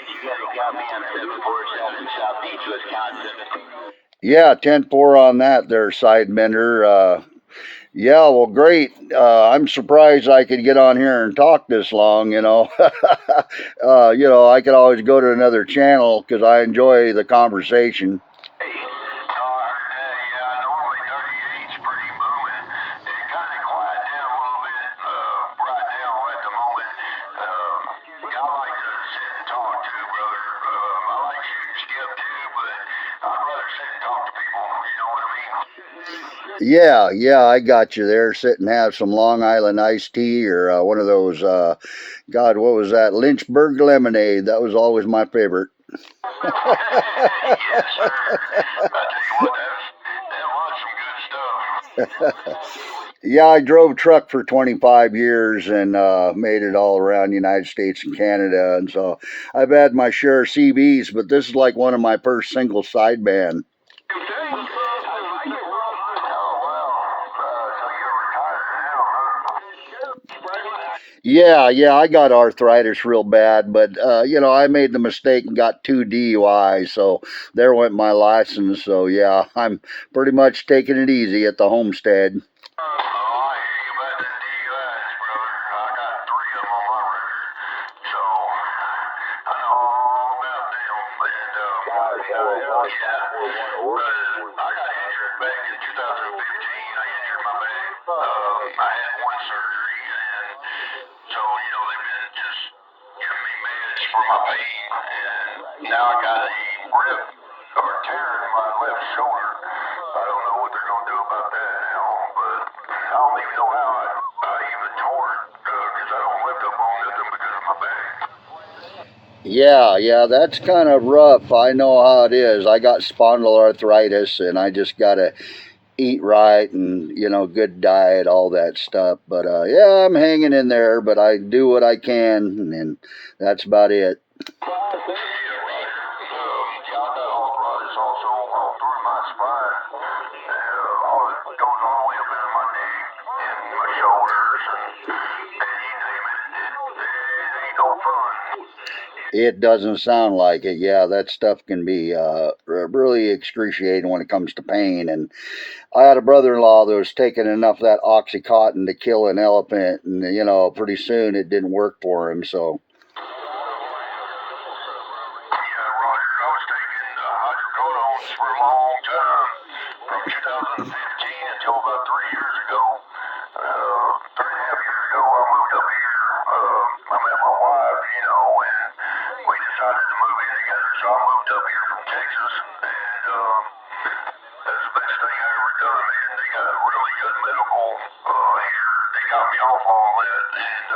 You got me on 747 in South Beach, Wisconsin. Yeah, 10-4 on that there, Sidebender. Yeah, well, great. I'm surprised I could get on here and talk this long, I could always go to another channel because I enjoy the conversation. Yeah, I got you there. Sit and have some Long Island iced tea or one of those, God, what was that? Lynchburg lemonade. That was always my favorite. Yes, sir. I tell you what, that was some good stuff. Yeah, I drove truck for 25 years and made it all around the United States and Canada. And so I've had my share of CBs, but this is like one of my first single sideband. Yeah, I got arthritis real bad, but I made the mistake and got 2 DUIs, so there went my license. So yeah, I'm pretty much taking it easy at the homestead. Now I got a rip or tear in my left shoulder. I don't know what they're going to do about that now, but I don't even know how I even tore it because I don't lift up on nothing because of my back. Yeah, that's kind of rough. I know how it is. I got spondyloarthritis and I just got to eat right and, good diet, all that stuff. But yeah, I'm hanging in there, but I do what I can and that's about it. It doesn't sound like it. Yeah, that stuff can be really excruciating when it comes to pain. And I had a brother-in-law that was taking enough of that Oxycontin to kill an elephant, and pretty soon it didn't work for him. So. For a long time, from 2015 until about 3 years ago. 3.5 years ago, I moved up here. I met my wife, and we decided to move in together. So I moved up here from Texas, and that's the best thing I ever done, man. They got really good medical here. They got me off all that, and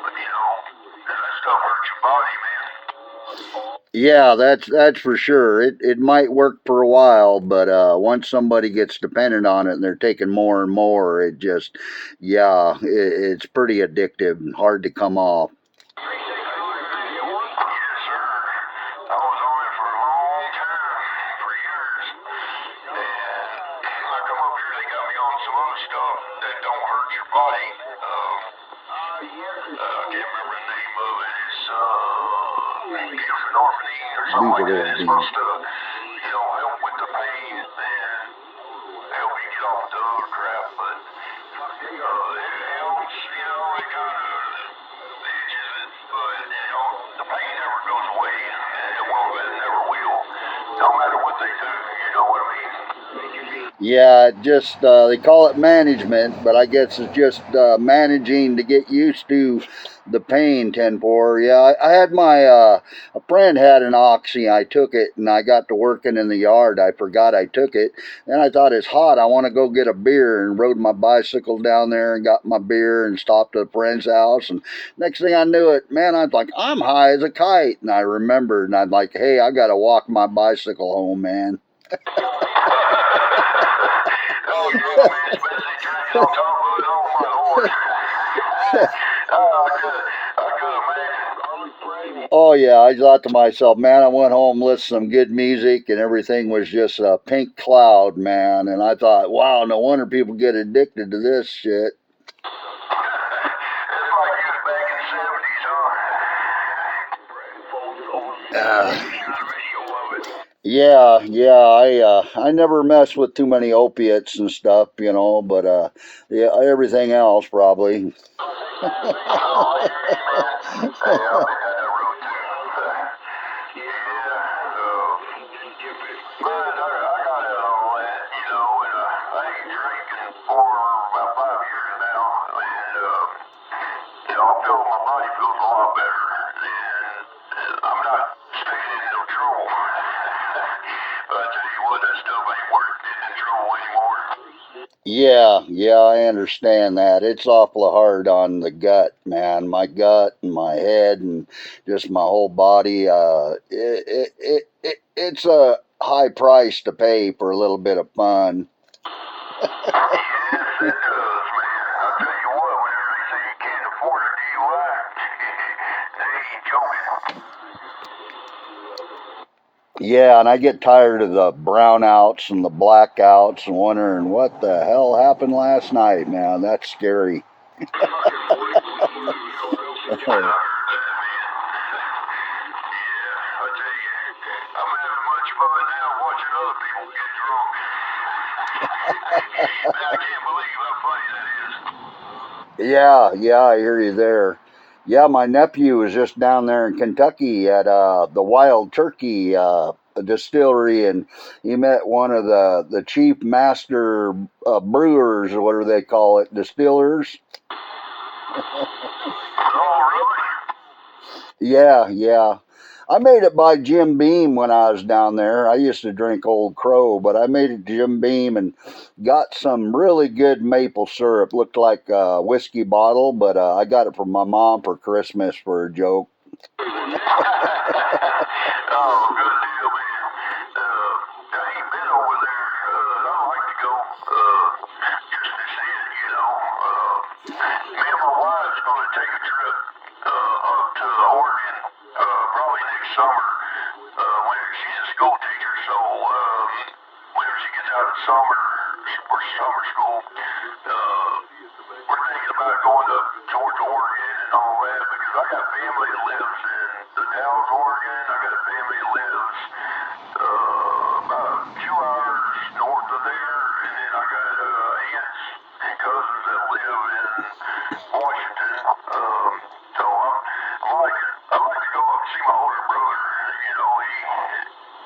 but that stuff hurts your body, man. Yeah, that's for sure. It might work for a while, but once somebody gets dependent on it and they're taking more and more, it's pretty addictive and hard to come off. Help with the pain and help you get off the other crap, but it helps, it kind of itches it, but the pain never goes away, and it won't, it never will, no matter what they do, you know what I mean? Yeah, just they call it management, but I guess it's just managing to get used to the pain. 10-4. Yeah, I had my a friend had an oxy. I took it and I got to working in the yard. I forgot I took it. Then I thought it's hot. I want to go get a beer and rode my bicycle down there and got my beer and stopped at a friend's house. And next thing I knew it, man, I was like, I'm high as a kite. And I remembered and I'm like, hey, I got to walk my bicycle home, man. Oh, yeah, man, especially drinking on top of it. Oh, my Lord. I could imagine. Oh, yeah, I thought to myself, man, I went home, listened to some good music, and everything was just a pink cloud, man. And I thought, wow, no wonder people get addicted to this shit. It's like you was back in the 70s, huh? Yeah. I never mess with too many opiates and stuff, but yeah, everything else probably. Oh, I hear you, man. Hey, I've been down that road too. Yeah, but I got out all that, and I ain't drinking for about 5 years now, and I feel my body feels a lot better, and I'm not staying in no trouble. But I tell you what, that stuff ain't worth getting in trouble anymore. Yeah, I understand that. It's awful hard on the gut, man. My gut and my head and just my whole body. It's a high price to pay for a little bit of fun. Yes, it does, man. I'll tell you what, whenever they say you can't afford a DUI, they ain't joking. Yeah, and I get tired of the brownouts and the blackouts and wondering what the hell happened last night, man. That's scary. I heard that, man. Yeah, I tell you, I'm having much fun now watching other people get drunk. Man, I can't believe how funny that is. Yeah, I hear you there. Yeah, my nephew was just down there in Kentucky at the Wild Turkey distillery, and he met one of the chief master brewers, or whatever they call it, distillers. Oh, really? Yeah. I made it by Jim Beam when I was down there. I used to drink Old Crow, but I made it to Jim Beam and got some really good maple syrup. Looked like a whiskey bottle, but I got it from my mom for Christmas for a joke. Oh, good deal, man. I ain't been over there. I'd like to go just to see it, me and my wife's going to take a trip up to Oregon probably next summer. When she's a school teacher, so whenever she gets out of summer for summer school, we're thinking about going up towards Oregon and all that because I got family that lives in the Dalles, Oregon. I got a family that lives about 2 hours north of there, and then I got aunts and cousins that live in Washington. I'd like to go up and see my older brother.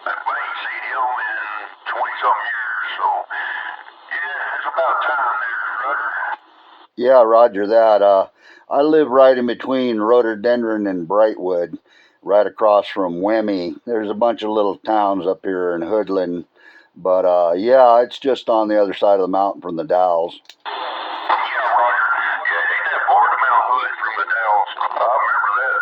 I ain't seen him in 20-something years, so yeah, it's about time there, Roger. Yeah, Roger that. I live right in between Rhododendron and Brightwood, right across from Wemmy. There's a bunch of little towns up here in Hoodland, but yeah, it's just on the other side of the mountain from the Dalles. Yeah, Roger. Yeah, ain't that far to Mount Hood from the Dalles? I remember that.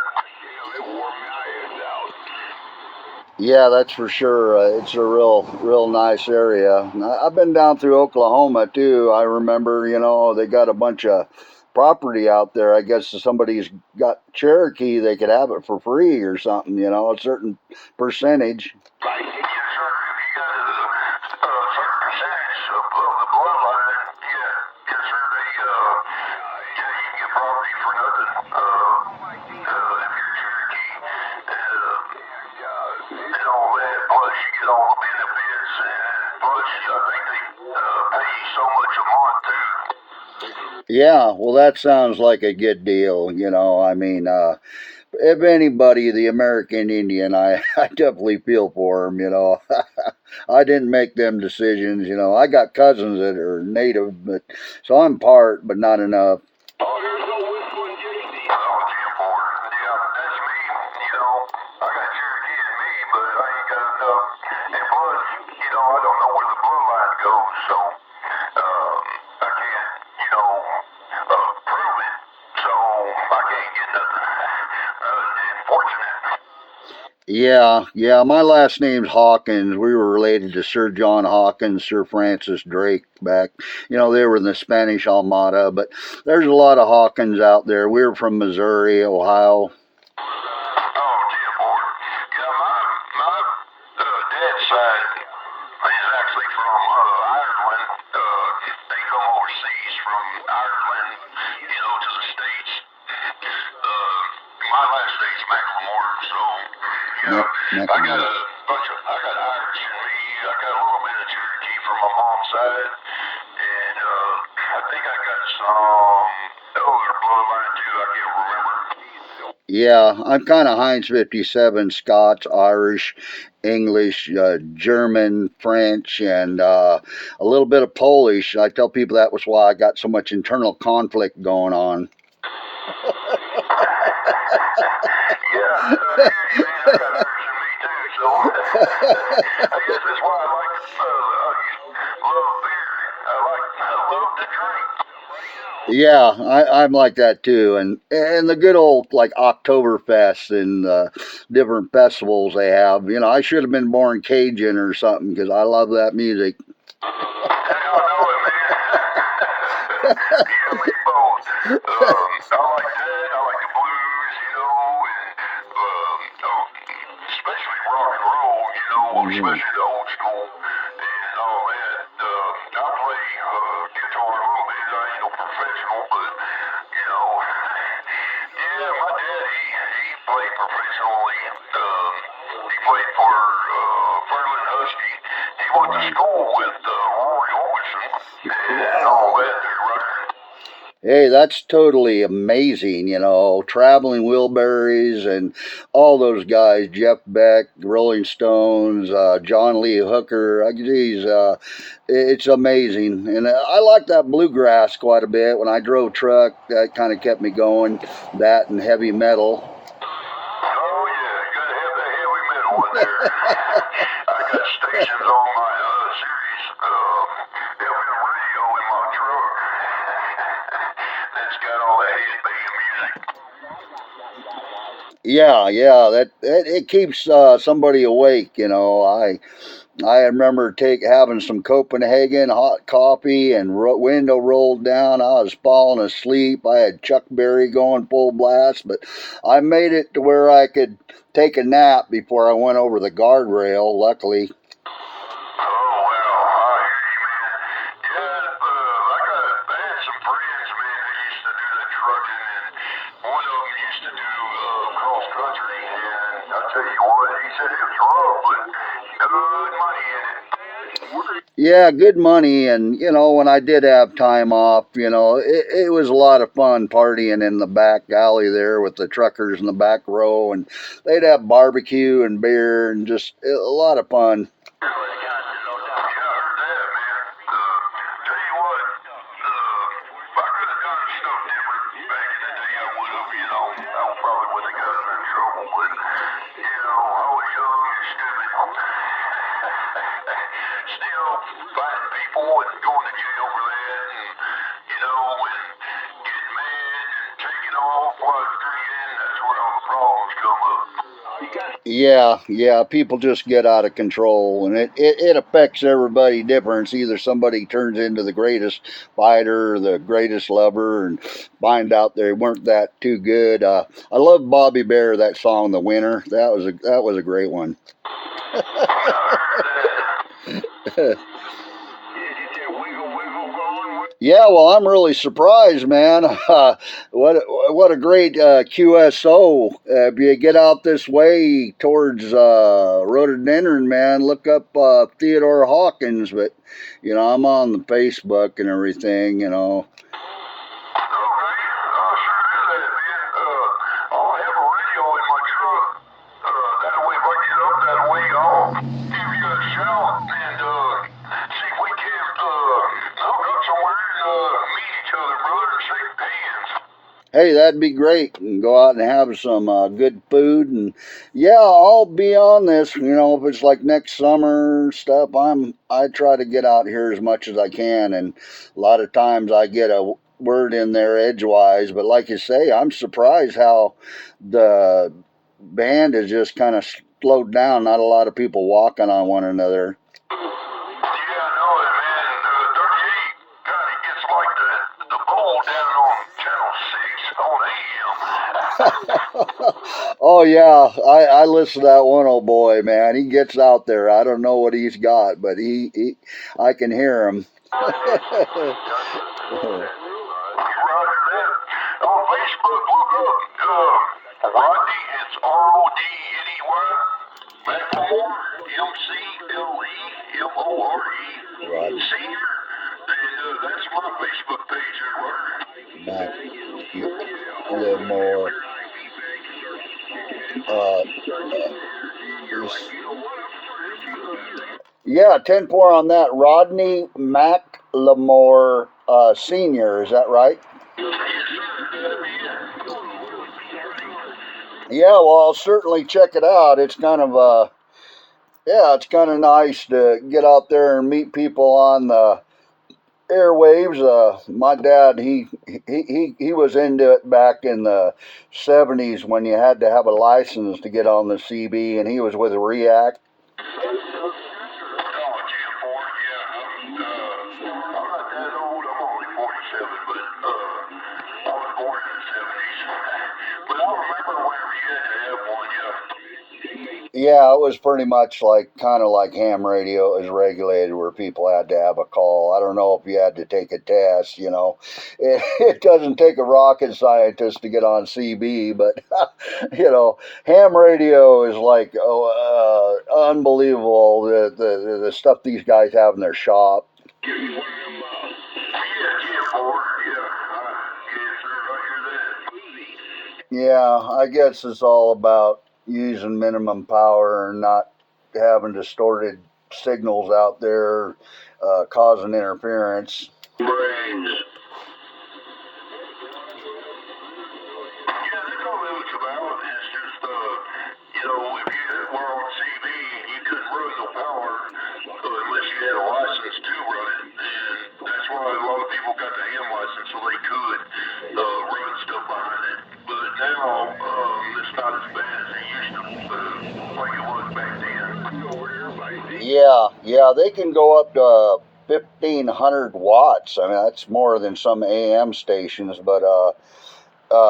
Yeah, that's for sure. It's a real nice area. I've been down through Oklahoma too. I remember, they got a bunch of property out there. I guess if somebody's got Cherokee, they could have it for free or something. A certain percentage. Right. Yes, sir. If you got a certain percentage of the bloodline, yeah, yes, sir. Yeah, you can get property for nothing. If you're Cherokee, and all that. Plus, you get all the benefits, and plus, I think they pay you so much a month too. Yeah, well, that sounds like a good deal. I mean, if anybody, the American Indian, I definitely feel for them. I didn't make them decisions. I got cousins that are native, but so I'm part, but not enough. Oh, there's no whistling J.C. Oh, Jim Ford. Yeah, that's me. I got Cherokee in me, but I ain't got enough. And plus, I don't know where the bloodline goes, so I can't, prove it. So I can't get nothing. Unfortunate. Yeah. My last name's Hawkins. We were related to Sir John Hawkins, Sir Francis Drake back. They were in the Spanish Armada, but there's a lot of Hawkins out there. We were from Missouri, Ohio. Oh, Jim Ford. Yeah, my dad's side is actually from Ireland. They come overseas from Ireland, to the States. My last name's McLemore, so neck I and got neck. I got Irish in me. I got a little bit of Cherokee from my mom's side, and I think I got some other bloodline too. I can't remember. Yeah, I'm kind of Heinz 57, Scots, Irish, English, German, French, and a little bit of Polish. I tell people that was why I got so much internal conflict going on. Yeah, I hear you, man. I got Irish in me too, so I guess that's why I like love beer. I love to drink. Yeah, I'm like that too, and the good old like Oktoberfest and different festivals they have. You know, I should have been born Cajun or something because I love that music. I know it, man. You and me both. I like that. I like the blues, you know, and especially rock and roll, you know, especially the old school and all that. I play guitar a little bit. I ain't no professional, but you know, yeah, my dad he played professionally. He played for Fairland Husky. He went to school with Roy Orbison and all that there, right? Hey, that's totally amazing, you know, traveling Wilburys and all those guys, Jeff Beck, Rolling Stones, John Lee Hooker. Geez, it's amazing. And I like that bluegrass quite a bit. When I drove truck, that kind of kept me going, that and heavy metal. Oh yeah, you gotta have that heavy metal in there. I got stations on my series FM radio in my truck that's got all that headband music. Yeah, that it keeps somebody awake, you know. I remember having some Copenhagen hot coffee and window rolled down. I was falling asleep. I had Chuck Berry going full blast, but I made it to where I could take a nap before I went over the guardrail, luckily. Oh well, I hear you, man. Yeah, I had some friends, man, that used to do that trucking, and one of them used to do cross country, and I tell you what, he said it was rough, but good money in it. Yeah, good money, and you know, when I did have time off, you know, it was a lot of fun partying in the back alley there with the truckers in the back row, and they'd have barbecue and beer and just a lot of fun. Yeah, I heard that, man. Tell you what, if I could have done stuff different back in the day, I would have, you know. I probably would have gotten in trouble, but, you know, I was young and stupid. Still fighting people and going to jail for that, and, you know, and getting mad and taking off while I was drinking, that's where all the problems come up. Yeah, people just get out of control, and it affects everybody different. It's either somebody turns into the greatest fighter or the greatest lover and find out they weren't that too good. I love Bobby Bear, that song, The Winner. That was a great one. Yeah, well, I'm really surprised, man. What a great QSO. If you get out this way towards rhododendron, man, look up Theodore Hawkins. But you know, I'm on the Facebook and everything. You know. Okay, I'll sure do that, man. I'll have a radio in my truck. That way, if I get up that way, I'll give you a shout and see if we can't hook up somewhere and meet each other, brother, and shake hands. Hey, that'd be great. And go out and have some good food, and yeah, I'll be on this. You know, if it's like next summer stuff, I try to get out here as much as I can, and a lot of times I get a word in there edgewise. But like you say, I'm surprised how the band is just kind of slowed down. Not a lot of people walking on one another. Yeah, I know it, man. 38 kind of gets like the bowl down on Channel 6 on AM. Oh yeah, I listen to that one old boy, man. He gets out there. I don't know what he's got, but he I can hear him. Roger that. On Facebook, look up Rodney. It's Rodney. Uh, yeah, 10-4 on that. Rodney McLemore Sr., is that right? Yeah, well, I'll certainly check it out. It's kind of yeah, it's kind of nice to get out there and meet people on the airwaves. My dad, he was into it back in the '70s when you had to have a license to get on the CB, and he was with React. Yeah, it was pretty much like kind of like ham radio. It was regulated where people had to have a call. I don't know if you had to take a test. It doesn't take a rocket scientist to get on CB, but ham radio is like unbelievable. The stuff these guys have in their shop. Yeah, I guess it's all about using minimum power and not having distorted signals out there causing interference. Brains. Yeah, that's all it was about. It's just, if you were on CB, you couldn't run no power unless you had a license to run it. And that's why a lot of people got the ham license so they could run stuff behind it. But now, it's not as bad as it used to, like it was back then. Yeah, they can go up to 1,500 watts. I mean, that's more than some AM stations, but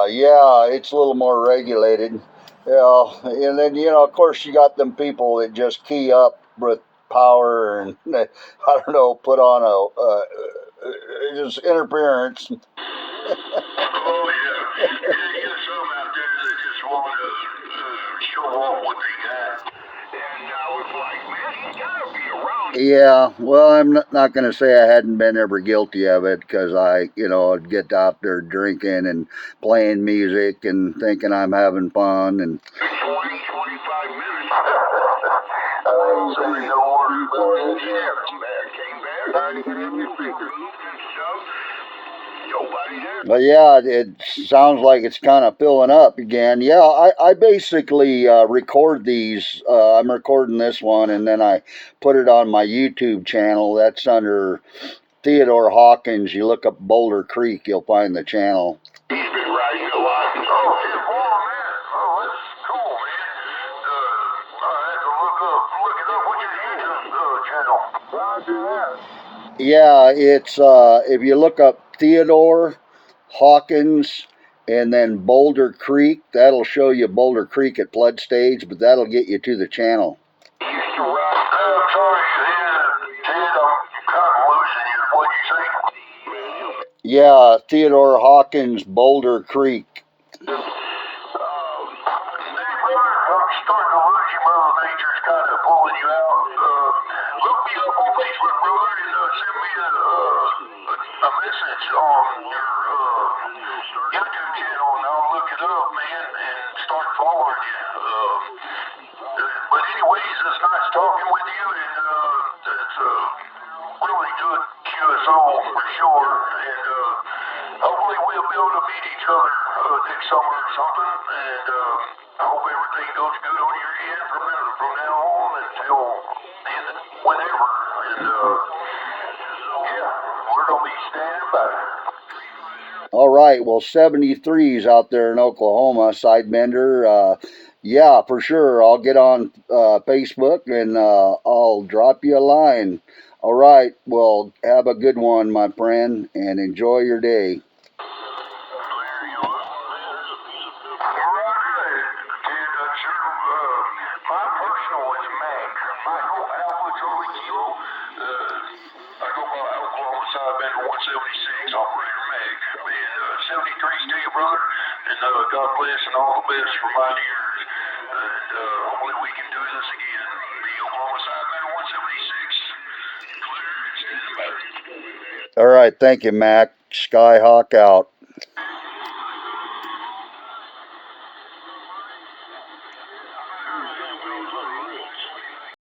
yeah, it's a little more regulated. Yeah, and then of course, you got them people that just key up with power and I don't know, put on just interference. Oh yeah, you got some out there that just want to show off what they got. And I was like, man, he's gotta be around. Yeah, well, I'm not going to say I hadn't been ever guilty of it because I'd get out there drinking and playing music and thinking I'm having fun and. 25 minutes. Oh, sorry, no more. Came back. But yeah, it sounds like it's kind of filling up again. Yeah, I basically record these. I'm recording this one, and then I put it on my YouTube channel. That's under Theodore Hawkins. You look up Boulder Creek, you'll find the channel. He's been riding a lot. Oh, man. Oh, that's cool, man. I have to look it up. What's your YouTube channel? Yeah, it's if you look up Theodore Hawkins and then Boulder Creek, that'll show you Boulder Creek at flood stage, but that'll get you to the channel. Yeah, Theodore Hawkins, Boulder Creek. Talking with you, and it's really good QSO for sure, and hopefully we'll be able to meet each other next summer or something, and I hope everything goes good on your end from now on until whenever, and yeah, we're going to be standing by. All right, well, 73's out there in Oklahoma, Sidebender. Yeah, for sure. I'll get on Facebook and I'll drop you a line. All right, well, have a good one, my friend, and enjoy your day. God bless and all the best for my ears. And hopefully we can do this again. The Oklahoma Sideman 176. Clear and standing by. All right, thank you, Mac. Skyhawk out. the roots.